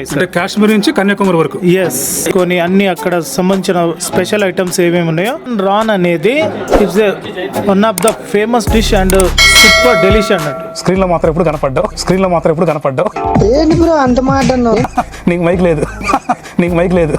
అంటే కాశ్మీర్ నుంచి కన్యాకుమారి వరకు ఎస్ కొన్ని అన్ని అక్కడ సంబంధించిన స్పెషల్ ఐటమ్స్ ఏమేమి ఉన్నాయో. రాన్ అనేది it's one of the famous dish and super delish అన్నట్టు. స్క్రీన్ లో మాత్రం ఎప్పుడు కనపడ్డావు ఏంటి బ్రో అంత మాట అన్నావు? నీకు మైక్ లేదు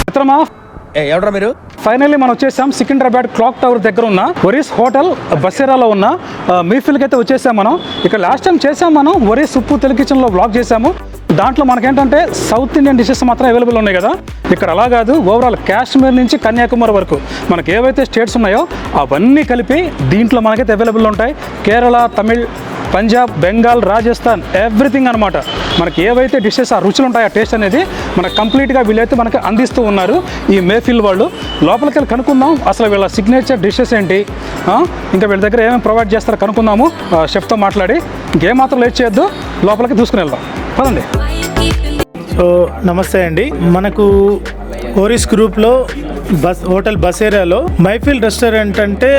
మిత్రమా, ఎవడరా మీరు? ఫైనల్లీ మనం వచ్చేసాం సికింద్రాబాద్ క్లాక్ టవర్ దగ్గర ఉన్న ఒరీస్ హోటల్ బసేరాలో ఉన్న మీఫిల్కి అయితే వచ్చేసాం మనం. ఇక్కడ లాస్ట్ టైం చేసాం మనం ఒరీస్ ఉప్పు తెలుగు కిచెన్లో బ్లాగ్ చేసాము. దాంట్లో మనకేంటంటే సౌత్ ఇండియన్ డిషెస్ మాత్రం అవైలబుల్ ఉన్నాయి కదా. ఇక్కడ అలా కాదు, ఓవరాల్ కాశ్మీర్ నుంచి కన్యాకుమారి వరకు మనకి ఏవైతే స్టేట్స్ ఉన్నాయో అవన్నీ కలిపి దీంట్లో మనకైతే అవైలబుల్ ఉంటాయి. కేరళ, తమిళ్, పంజాబ్, బెంగాల్, రాజస్థాన్, ఎవ్రీథింగ్ అనమాట. మనకి ఏవైతే డిషెస్ ఆ రుచులు ఉంటాయో ఆ టేస్ట్ అనేది మనకు కంప్లీట్గా వీళ్ళైతే మనకి అందిస్తూ ఉన్నారు ఈ మేఫిల్ వాళ్ళు. లోపలికి వెళ్ళి కనుక్కుందాం అసలు వీళ్ళ సిగ్నేచర్ డిషెస్ ఏంటి, ఇంకా వీళ్ళ దగ్గర ఏమేమి ప్రొవైడ్ చేస్తారో కనుక్కుందాము షెఫ్తో మాట్లాడి. ఇంకేమాత్రం లేట్ చేయొద్దు, లోపలికి దూసుకుని వెళ్దాం పదండి. సో నమస్తే అండి. మనకు ఓరిస్ గ్రూప్లో హోటల్ బసేరాలో మైఫిల్ రెస్టారెంట్ అంటే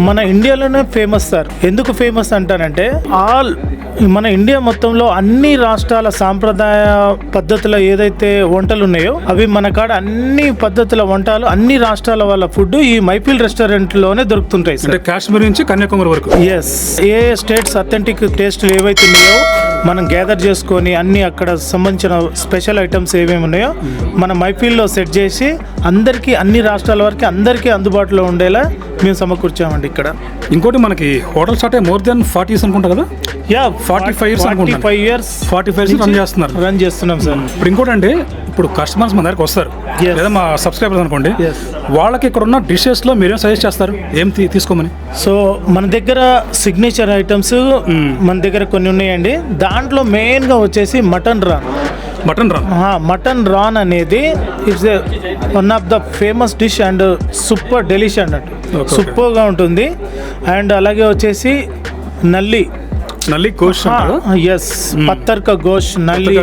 మన ఇండియాలోనే ఫేమస్ సార్. ఎందుకు ఫేమస్ అంటానంటే మన ఇండియా మొత్తంలో అన్ని రాష్ట్రాల సాంప్రదాయ పద్ధతుల ఏదైతే వంటలు ఉన్నాయో అవి మన కాడ అన్ని పద్ధతుల వంటలు అన్ని రాష్ట్రాల వాళ్ళ ఫుడ్ ఈ మైఫిల్ రెస్టారెంట్ లోనే దొరుకుతుంటాయి సార్. కాశ్మీర్ నుంచి కన్యాకుమారి వరకు ఎస్, ఏ స్టేట్స్ అథెంటిక్ టేస్ట్లు ఏవైతే ఉన్నాయో మనం గ్యాదర్ చేసుకొని అన్ని అక్కడ సంబంధించిన స్పెషల్ ఐటమ్స్ ఏమేమి ఉన్నాయో మన మైఫిల్లో సెట్ చేసి అందరికీ అన్ని రాష్ట్రాల వరకు అందరికీ అందుబాటులో ఉండేలా మేము సమకూర్చామండి ఇక్కడ. ఇంకోటి మనకి hotel start more than 40 years అనుకుంటా కదా. యా 45 years రన్ చేస్తున్నాం సార్. ఇప్పుడు ఇంకోటి అంటే ఇప్పుడు కస్టమర్స్ మన దగ్గరికి వస్తారు లేదా మా సబ్స్క్రైబర్స్ అనుకోండి, వాళ్ళకి ఇక్కడ ఉన్న డిషెస్ లో మీరేం సజెస్ట్ చేస్తారు, ఏం తీసుకోమని? సో మన దగ్గర సిగ్నేచర్ ఐటమ్స్ మన దగ్గర కొన్ని ఉన్నాయండి. దాంట్లో మెయిన్ గా వచ్చేసి మటన్ రాన్ అనేది it's one of the famous dish and super delish అన్నట్టు. సూపర్గా ఉంటుంది. అండ్ అలాగే వచ్చేసి నల్లి గోష్, ఎస్, పత్తర్ కా గోష్, నల్లి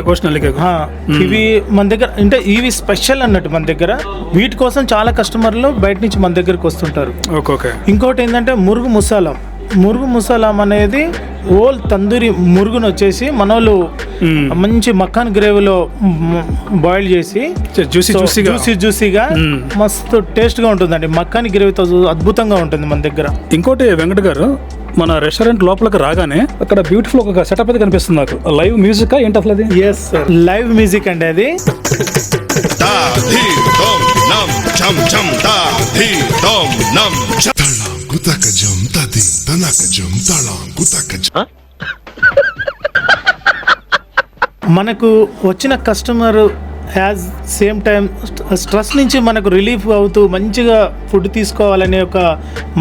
ఇవి మన దగ్గర అంటే ఇవి స్పెషల్ అన్నట్టు మన దగ్గర. వీటి కోసం చాలా కస్టమర్లు బయట నుంచి మన దగ్గరకు వస్తుంటారు. ఇంకోటి ఏంటంటే మురుగు ముసలాం అనేది ఓల్ తందూరి మురుగును వచ్చేసి మన వాళ్ళు మంచి మక్కాన్ గ్రేవీలో బాయిల్ చేసి జ్యూసీగా మస్తు టేస్ట్ గా ఉంటుందండి. మక్కాని గ్రేవీతో అద్భుతంగా ఉంటుంది మన దగ్గర. ఇంకోటి వెంకట్ గారు, మన రెస్టారెంట్ లోపలికి రాగానే అక్కడ బ్యూటిఫుల్ ఒక సెటప్ అయితే కనిపిస్తుంది నాకు. లైవ్ మ్యూజిక్ ఏంటి అసలు అది? ఎస్, లైవ్ మ్యూజిక్ అండి అది. మనకు వచ్చిన customer as same time stress నుంచి మనకు రిలీఫ్ అవుతూ మంచిగా ఫుడ్ తీసుకోవాలనే ఒక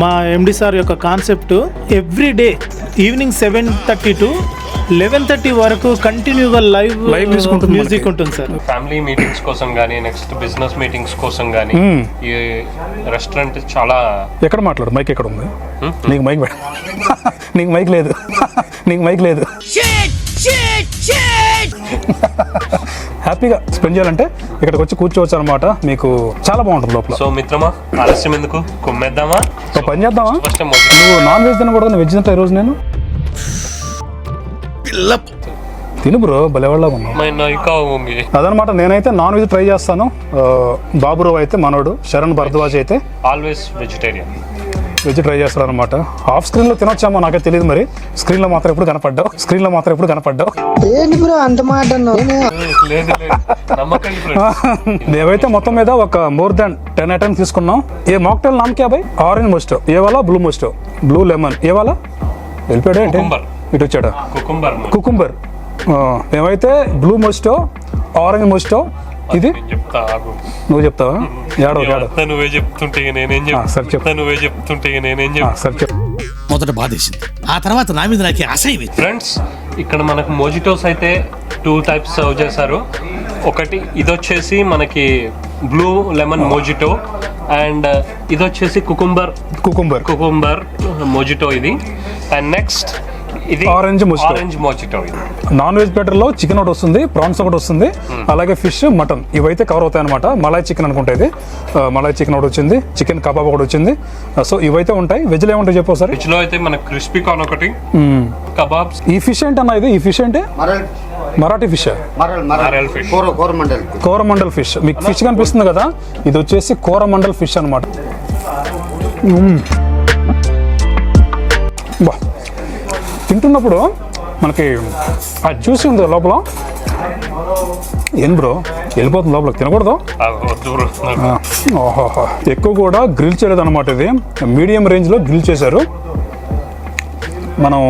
మా ఎండి సార్ యొక్క concept. Every day evening 7:30 to 11:30 వరకు కంటిన్యూగా లైవ్ మ్యూజిక్ ఉంటుంది సార్. ఫ్యామిలీ మీటింగ్స్ కోసం కానీ నెక్స్ట్ బిజినెస్ మీటింగ్స్ కోసం కానీ ఈ రెస్టారెంట్ చాలా. ఎక్కడ మాట్లాడు, మైక్ ఎక్కడ ఉంది? నీకు మైక్ లేదు. హ్యాపీగా స్పెండ్ చేయాలంటే ఇక్కడికి వచ్చి కూర్చోవచ్చు అనమాట. మీకు చాలా బాగుంటుంది లోపల. సో మిత్రమా, ఆలస్యం ఎందుకు, కొమ్మేద్దామా? పని చేద్దామా? నువ్వు నాన్ వెజ్ తినకూడదు, వెజ్ తింటా ఈరోజు నేను. తిను బ్రో, భలేవాళ్ళ ఉన్నావు. అదనమాట. నేనైతే నాన్ వెజ్ ట్రై చేస్తాను. బాబురావు అయితే మనోడు, శరణ్ భరద్వాజ్ అయితే ఆల్వేస్ వెజ్ ట్రై చేస్తారు అనమాట. హాఫ్ స్క్రీన్ లో తినొచ్చామో నాకే తెలియదు, మరి స్క్రీన్ లో మాత్రం ఎప్పుడు కనపడ్డావు. ఏంటి బ్రో అంత మాట అన్నావు? మేమైతే మొత్తం మీద ఒక మోర్ దాన్ 10 ఐటమ్స్ తీసుకున్నాం. ఏ మాక్టైల్ నామ్ క్యా భాయ్? ఆరెంజ్ మోస్టో ఏ వాలా, బ్లూ మోస్టో, బ్లూ లెమన్ ఏ వాలా? వెళ్ళిపోయాడు ఏంటి, ఇటు వచ్చాడా? కుకుంబర్. మేమైతే బ్లూ మోస్టో, ఆరెంజ్ మోస్టో. ఇది నువ్వు చెప్తావా? నువ్వే చెప్తుంటే సరే చెప్పు. మొదట బాధేసింది, ఆ తర్వాత నా మీద నాకే అసహ్యం. ఫ్రెండ్స్, ఇక్కడ మనకు మోజిటోస్ అయితే 2 టైప్స్ సర్వ్ చేశారు. ఒకటి ఇది వచ్చేసి మనకి బ్లూ లెమన్ మోజిటో అండ్ ఇది వచ్చేసి కుకుంబర్ మోజిటో ఇది. అండ్ నెక్స్ట్ ఇది ఆరెంజ్ మోజిటో ఇది. నాన్ వెజ్ ప్లేటర్ లో చికెన్ ఒకటి వస్తుంది, ప్రాన్స్ ఒకటి వస్తుంది, అలాగే ఫిష్, మటన్ ఇవైతే కవర్ అవుతాయి అనమాట. మలాయ్ చికెన్ అనుకుంటా ఇది, మలాయ్ చికెన్ ఒకటి వచ్చింది, చికెన్ కబాబ్ ఒకటి వచ్చింది. సో ఇవైతే ఉంటాయి. వెజ్ లో ఏముంటాయి చెప్పు ఒకసారి. వెజ్ లో అయితే మనకు క్రిస్పీ కార్న్ ఒకటి, కబాబ్స్. ఈ ఫిష్ ఏంటన్నా ఇది? ఈ ఫిష్ అంటే మరాఠీ ఫిష్, కోరమండల్ ఫిష్. మీకు ఫిష్ కనిపిస్తుంది కదా, ఇది వచ్చేసి కోరమండల్ ఫిష్ అనమాట. తింటున్నప్పుడు మనకి ఆ జ్యూస్ ఉంది లోపల. ఏం బ్రో వెళ్ళిపోతుంది లోపల, తినకూడదు. ఓహోహో, ఎక్కువ కూడా గ్రిల్ చేయలేదు అనమాట. ఇది మీడియం రేంజ్లో గ్రిల్ చేశారు. మనం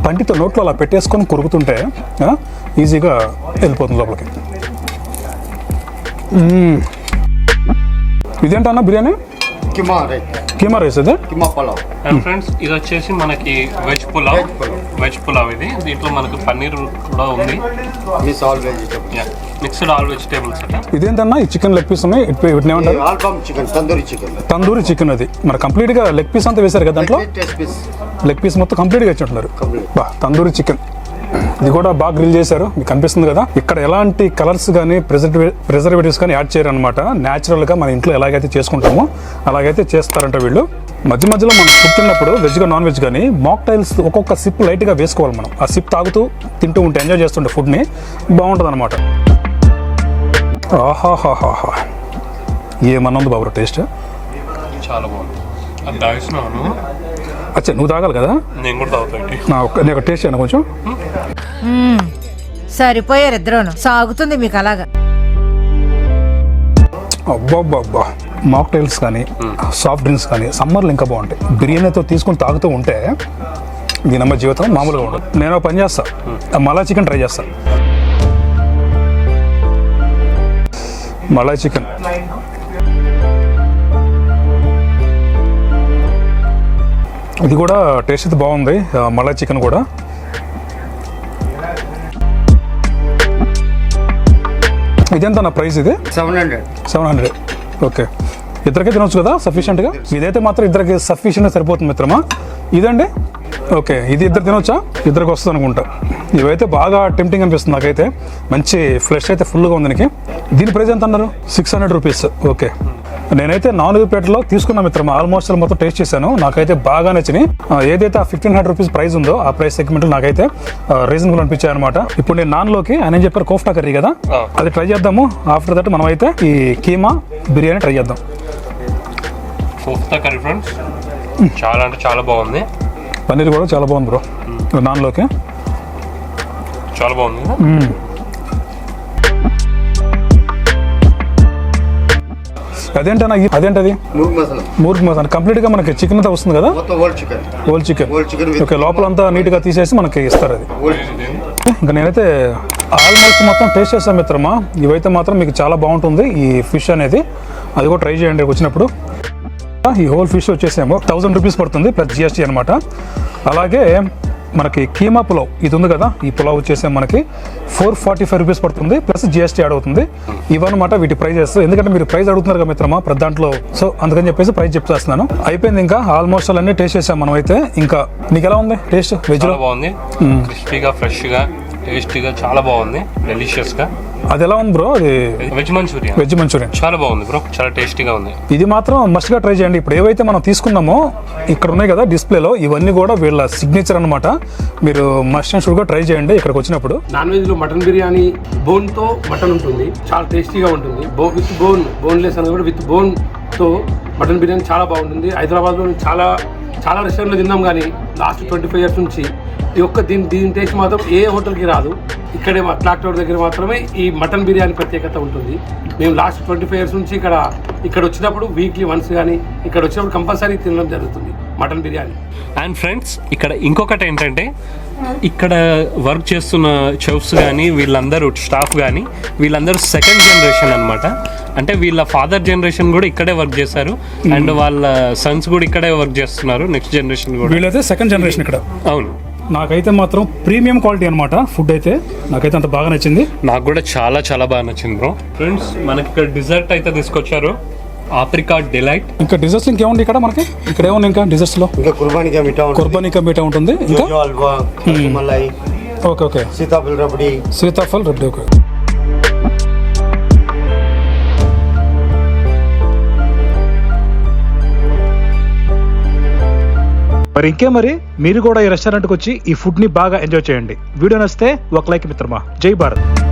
పంటితో నోట్లో అలా పెట్టేసుకొని కొరుకుతుంటే ఈజీగా వెళ్ళిపోతుంది లోపలికి. ఇదేంటన్నా బిర్యానీ? కీమా రైస్ ఇది. ఫ్రెండ్స్ ఇది వచ్చేసి మనకి వెజ్ పులావ్ ఇది. దీంట్లో మనకు పన్నీర్ కూడా ఉంది, మిక్స్డ్ ఆల్ వెజిటేబుల్స్. ఇదేంటన్నా ఈ చికెన్ లెగ్ పీస్ ఉన్నాయి, వీటిని ఏమంటారు? తందూరి చికెన్. అది మరి కంప్లీట్ గా లెగ్ పీస్ అంతా వేశారు కదా దాంట్లో. లెగ్ పీస్ మొత్తం కంప్లీట్ గా ఇచ్చింటున్నారు. తందూరి చికెన్ ఇది కూడా బాగా గ్రిల్ చేశారు, మీకు కనిపిస్తుంది కదా. ఇక్కడ ఎలాంటి కలర్స్ కానీ ప్రిజర్వేటివ్స్ కానీ యాడ్ చేయరు అనమాట. న్యాచురల్ గా మన ఇంట్లో ఎలాగైతే చేసుకుంటామో అలాగైతే చేస్తారంట వీళ్ళు. మధ్య మధ్యలో మనం ఫుడ్ తిన్నప్పుడు వెజ్ గా నాన్ వెజ్ కానీ మాక్టైల్స్ ఒక్కొక్క సిప్ లైట్ గా వేసుకోవాలి మనం. ఆ సిప్ తాగుతూ తింటూ ఉంటే ఎంజాయ్ చేస్తుంటే ఫుడ్ ని బాగుంటుంది అనమాట. ఆహాహాహా, ఏమన్నా బాబు టేస్ట్ చాలా బాగుంది. అచ్చా నువ్వు తాగాలి కదా, నేను కూడా తాగుతాను. నేను ఒక టేస్ట్ చేయను కొంచెం. సరిపోయారు ఇద్దరును, సాగుతుంది మీకు అలాగా. అబ్బా, మాక్టైల్స్ కానీ సాఫ్ట్ డ్రింక్స్ కానీ సమ్మర్లో ఇంకా బాగుంటాయి. బిర్యానీతో తీసుకుని తాగుతూ ఉంటే దీనమ్మ జీవితం మామూలుగా ఉండదు. నేను పని చేస్తా, మలాయ్ చికెన్ ట్రై చేస్తా. మలాయ్ చికెన్ ఇది కూడా టేస్ట్ అయితే బాగుంది. మలాయ్ చికెన్ కూడా. ఇదెంత నా ప్రైస్? ఇది 700. ఓకే, ఇద్దరికే తినొచ్చు కదా సఫిషియెంట్గా. ఇదైతే మాత్రం ఇద్దరికి సఫిషియెంట్గా సరిపోతుంది మిత్రమా. ఇదండి ఓకే, ఇది ఇద్దరు తినొచ్చా? ఇద్దరికి వస్తుంది అనుకుంటా. ఇవైతే బాగా టెంప్టింగ్ అనిపిస్తుంది నాకైతే. మంచి ఫ్లెష్ అయితే ఫుల్గా ఉంది దీనికి. దీని ప్రైస్ ఎంత అన్నారు? 600 రూపీస్. ఓకే, నేనైతే 4 ప్లేట్లో తీసుకున్నా మిత్రమా. ఆల్మోస్ట్ మొత్తం టేస్ట్ చేశాను, నాకైతే బాగా నచ్చినాయి. ఏదైతే ఆ 1500 రూపీస్ ప్రైస్ ఉందో ఆ ప్రైస్ సెగ్మెంట్ నాకైతే రీజనబుల్ అనిపించాయి అనమాట. ఇప్పుడు నేను నాన్లోకి ఆయన చెప్పారు కోఫ్తా కర్రీ కదా, అది ట్రై చేద్దాము. ఆఫ్టర్ దట్ మనం అయితే ఈ కీమా బిర్యానీ ట్రై చేద్దాం. కోఫ్తా కర్రీ ఫ్రెండ్స్ చాలా అంటే చాలా బాగుంది. పన్నీర్ కూడా చాలా బాగుంది బ్రో, నాన్లోకి చాలా బాగుంది. అదేంటన్నా? అదేంటది? మూర్గ్ మసాలా. కంప్లీట్ గా మనకి చికెన్ అంతా వస్తుంది కదా, హోల్ చికెన్. ఓకే, లోపల అంతా నీట్ గా తీసేసి మనకి ఇస్తారు అది. ఇంకా నేనైతే ఆల్మోస్ట్ మొత్తం టేస్ట్ చేస్తాను మిత్రమా. ఇవైతే మాత్రం మీకు చాలా బాగుంటుంది ఈ ఫిష్ అనేది. అది కూడా ట్రై చేయండి వచ్చినప్పుడు. ఈ హోల్ ఫిష్ వచ్చేసేమో 1000 రూపీస్ పడుతుంది ప్లస్ GST అనమాట. అలాగే మనకి కీమా పులావ్ ఇది ఉంది కదా, ఈ పులావ్ వచ్చేసి మనకి 445 రూపీస్ పడుతుంది ప్లస్ GST యాడ్ అవుతుంది. ఇవన్నమాట వీటి ప్రైజెస్. ఎందుకంటే మీరు ప్రైస్ అడుగుతున్నారు కదా మిత్రమా ప్రతి దాంట్లో, సో అందుకని చెప్పేసి ప్రైస్ చెప్తాను. అయిపోయింది, ఇంకా ఆల్మోస్ట్ అన్నీ టేస్ట్ చేసాం మనం అయితే. ఇంకా నీకు ఎలా ఉంది టేస్ట్? వెజ్ లో బాగుంది, క్రిస్పీగా, ఫ్రెష్గా, టేస్టీగా, చాలా బాగుంది, డెలిషియస్గా. అది ఎలా ఉంది బ్రో? అది వెజ్ మంచూరియన్ చాలా బాగుంది బ్రో, చాలా టేస్టీగా ఉంది. ఇది మాత్రం మస్ట్గా ట్రై చేయండి. ఇప్పుడు ఏవైతే మనం తీసుకున్నామో ఇక్కడ ఉన్నాయి కదా డిస్ప్లేలో, ఇవన్నీ కూడా వీళ్ళ సిగ్నేచర్ అనమాట. మీరు మస్ట్ అండ్ షుడ్గా ట్రై చేయండి ఇక్కడికి వచ్చినప్పుడు. నాన్ వెజ్ లో మటన్ బిర్యానీ బోన్తో మటన్ ఉంటుంది, చాలా టేస్టీగా ఉంటుంది. విత్ బోన్లెస్ అని కూడా విత్ బోన్తో మటన్ బిర్యానీ చాలా బాగుంటుంది. హైదరాబాద్లో చాలా రెస్టారెంట్లో తిన్నాం, కానీ లాస్ట్ 25 years నుంచి ఈ ఒక్క దీని టేస్ట్ మాత్రం ఏ హోటల్కి రాదు. ఇక్కడే మా క్లాక్ టవర్ దగ్గర మాత్రమే ఈ మటన్ బిర్యానీ ప్రత్యేకత ఉంటుంది. మేము లాస్ట్ 25 years నుంచి ఇక్కడ వచ్చినప్పుడు వీక్లీ వన్స్ కానీ ఇక్కడ వచ్చినప్పుడు కంపల్సరీ తినడం జరుగుతుంది మటన్ బిర్యానీ. అండ్ ఫ్రెండ్స్ ఇక్కడ ఇంకొకటి ఏంటంటే, ఇక్కడ వర్క్ చేస్తున్న చెఫ్స్ కానీ వీళ్ళందరూ స్టాఫ్ కానీ వీళ్ళందరూ సెకండ్ జనరేషన్ అనమాట. అంటే వీళ్ళ ఫాదర్ జనరేషన్ కూడా ఇక్కడే వర్క్ చేశారు అండ్ వాళ్ళ సన్స్ కూడా ఇక్కడే వర్క్ చేస్తున్నారు. నెక్స్ట్ జనరేషన్ కూడా వీళ్ళైతే సెకండ్ జనరేషన్ ఇక్కడ. అవును, నాకైతే మాత్రం ప్రీమియం క్వాలిటీ అనమాట ఫుడ్ అయితే నాకైతే అంత బాగా నచ్చింది. నాకు కూడా చాలా చాలా బాగా నచ్చింది బ్రో. ఫ్రెండ్స్ మనకి ఇక్కడ డిజర్ట్ అయితే తీసుకొచ్చారు, ఆప్రికా డిలైట్. ఇంకా డిజర్ట్స్ ఇంకేముంది ఇక్కడ మనకి? ఇక్కడ ఏముంది ఇంకా డిజర్ట్స్ లో? ఇంకా కుర్బానీ కా మీఠా ఉంటుంది. ఇంకా హల్వా, మలై, ఓకే సీతాఫల్ రబడి. ఓకే. మరి మీరు కూడా ఈ రెస్టారెంట్కి వచ్చి ఈ ఫుడ్ ని బాగా ఎంజాయ్ చేయండి. వీడియో నచ్చితే ఒక లైక్ మిత్రమా. జై భారత్.